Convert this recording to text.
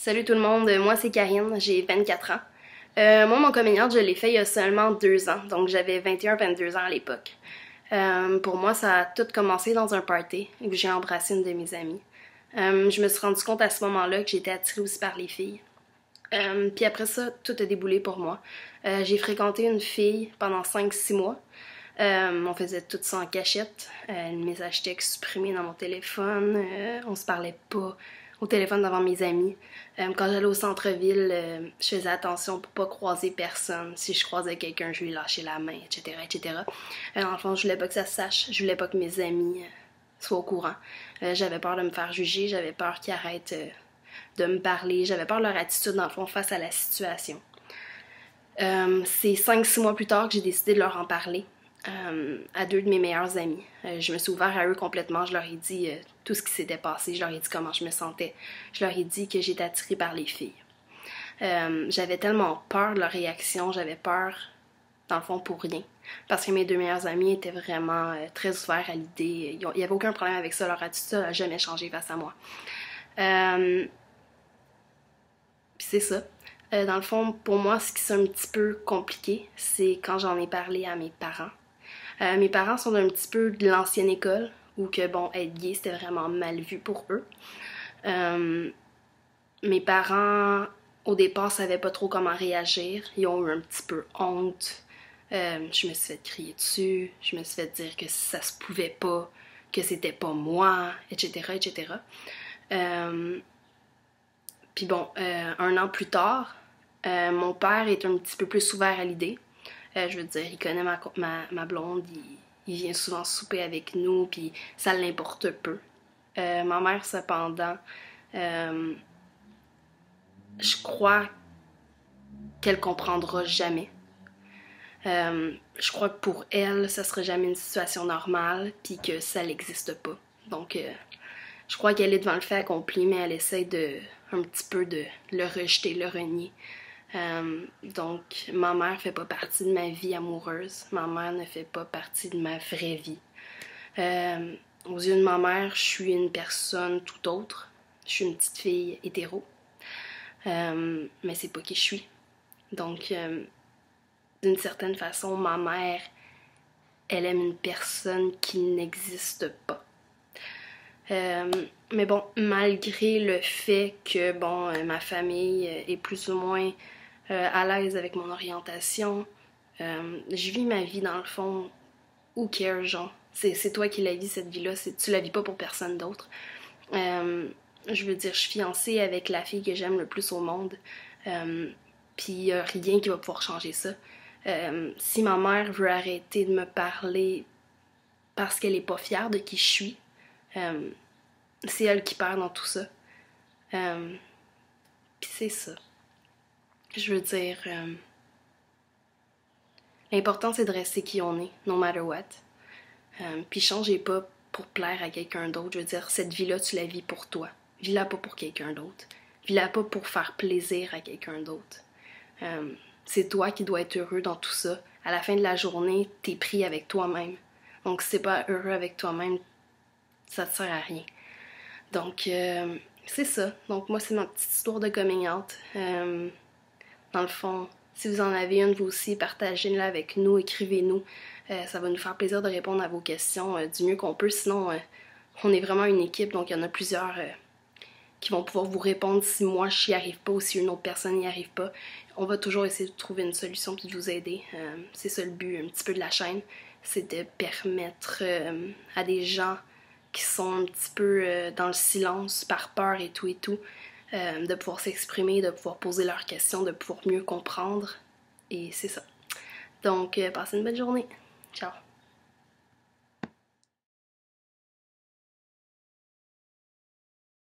Salut tout le monde, moi c'est Karine, j'ai 24 ans. Moi mon coming out, je l'ai fait il y a seulement 2 ans, donc j'avais 21-22 ans à l'époque. Pour moi, ça a tout commencé dans un party où j'ai embrassé une de mes amies. Je me suis rendu compte à ce moment-là que j'étais attirée aussi par les filles. Puis après ça, tout a déboulé pour moi. J'ai fréquenté une fille pendant 5-6 mois. On faisait tout ça en cachette. Mes hashtags supprimés dans mon téléphone. On se parlait pas au téléphone devant mes amis. Quand j'allais au centre-ville, je faisais attention pour pas croiser personne. Si je croisais quelqu'un, je lui lâchais la main, etc., etc. En fond, je voulais pas que ça se sache. Je voulais pas que mes amis soient au courant. J'avais peur de me faire juger. J'avais peur qu'ils arrêtent de me parler. J'avais peur de leur attitude, dans le fond, face à la situation. C'est 5-6 mois plus tard que j'ai décidé de leur en parler. À deux de mes meilleurs amis. Je me suis ouvert à eux complètement. Je leur ai dit tout ce qui s'était passé. Je leur ai dit comment je me sentais. Je leur ai dit que j'étais attirée par les filles. J'avais tellement peur de leur réaction. J'avais peur, dans le fond, pour rien. Parce que mes deux meilleurs amis étaient vraiment très ouverts à l'idée. Il n'y avait aucun problème avec ça. Leur attitude n'a jamais changé face à moi. Puis c'est ça. Dans le fond, pour moi, ce qui est un petit peu compliqué, c'est quand j'en ai parlé à mes parents. Mes parents sont un petit peu de l'ancienne école, où que, bon, être gay, c'était vraiment mal vu pour eux. Mes parents, au départ, savaient pas trop comment réagir. Ils ont eu un petit peu honte. Je me suis fait crier dessus. Je me suis fait dire que ça se pouvait pas, que c'était pas moi, etc., etc. Puis bon, 1 an plus tard, mon père est un petit peu plus ouvert à l'idée. Je veux dire, il connaît ma blonde, il vient souvent souper avec nous, puis ça l'importe peu. Ma mère, cependant, je crois qu'elle comprendra jamais. Je crois que pour elle, ça sera jamais une situation normale, puis que ça n'existe pas. Donc, je crois qu'elle est devant le fait accompli, mais elle essaie un petit peu de le rejeter, le renier. Donc, ma mère fait pas partie de ma vie amoureuse. Ma mère ne fait pas partie de ma vraie vie. Aux yeux de ma mère, je suis une personne tout autre. Je suis une petite fille hétéro. Mais c'est pas qui je suis. Donc, d'une certaine façon, ma mère, elle aime une personne qui n'existe pas. Mais bon, malgré le fait que, bon, ma famille est plus ou moins à l'aise avec mon orientation, je vis ma vie dans le fond, who cares, genre. C'est toi qui la vis, cette vie-là, tu la vis pas pour personne d'autre. Je veux dire, je suis fiancée avec la fille que j'aime le plus au monde, puis il n'y a rien qui va pouvoir changer ça. Si ma mère veut arrêter de me parler parce qu'elle est pas fière de qui je suis, c'est elle qui perd dans tout ça. Puis c'est ça. Je veux dire, l'important c'est de rester qui on est, no matter what. Puis changez pas pour plaire à quelqu'un d'autre. Je veux dire, cette vie-là, tu la vis pour toi. Vis-la pas pour quelqu'un d'autre. Vis-la pas pour faire plaisir à quelqu'un d'autre. C'est toi qui dois être heureux dans tout ça. À la fin de la journée, t'es pris avec toi-même. Donc si t'es pas heureux avec toi-même, ça te sert à rien. Donc, c'est ça. Donc moi, c'est ma petite histoire de coming out. Dans le fond, si vous en avez une, vous aussi, partagez-la avec nous, écrivez-nous. Ça va nous faire plaisir de répondre à vos questions du mieux qu'on peut. Sinon, on est vraiment une équipe, donc il y en a plusieurs qui vont pouvoir vous répondre si moi je n'y arrive pas ou si une autre personne n'y arrive pas. On va toujours essayer de trouver une solution puis de vous aider. C'est ça le but un petit peu de la chaîne, c'est de permettre à des gens qui sont un petit peu dans le silence par peur et tout, de pouvoir s'exprimer, de pouvoir poser leurs questions, de pouvoir mieux comprendre. Et c'est ça. Donc, passez une bonne journée. Ciao!